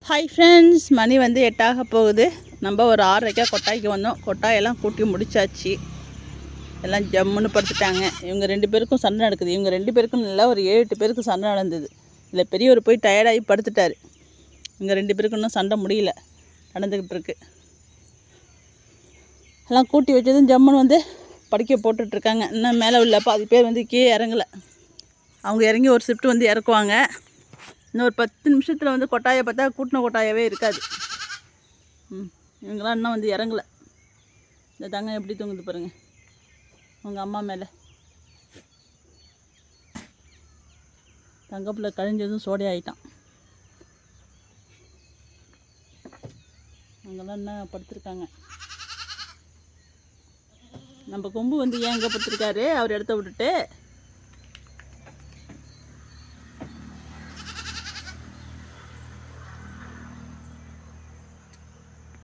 Hi friends, மணி வந்து 8 போகுது. நம்ம ஒரு 6:30 கொட்டாய்க்கு வந்தோம். கொட்டாயெல்லாம் கூட்டி முடிச்சாச்சு. எல்லாம் ஜம்முன்னு படுத்துட்டாங்க. இவங்க 2 பேருக்கும் சண்டை நடக்குது. இவங்க 2 பேருக்கும் இல்லை, ஒரு 7-8 பேருக்கு சண்டை நடந்தது. இதில் பெரியவர் போய் டயர்டாகி படுத்துட்டார். இவங்க 2 பேருக்கும் இன்னும் சண்டை முடியல, நடந்துக்கிட்டு இருக்கு. எல்லாம் கூட்டி வச்சதும் ஜம்முன்னு வந்து படிக்க போட்டுட்ருக்காங்க. இன்னும் மேலே உள்ள பாதி பேர் வந்து கீழே இறங்கலை. அவங்க இறங்கி ஒரு ஷிஃப்ட் வந்து இறக்குவாங்க. இன்னும் ஒரு 10 நிமிஷத்தில் வந்து கொட்டாயை பார்த்தா கூட்டின கொட்டாயவே இருக்காது. இவங்களாம் இன்னும் வந்து இறங்கலை. இந்த தங்கம் எப்படி தூங்குது பாருங்கள், உங்கள் அம்மா மேலே. தங்கப்பில் கழிஞ்சதும் சோடை ஆகிட்டான். அங்கெல்லாம் என்ன படுத்துருக்காங்க. நம்ம கொம்பு வந்து ஏன் இங்கே படுத்துருக்காரு, அவர் இடத்த விட்டுட்டு.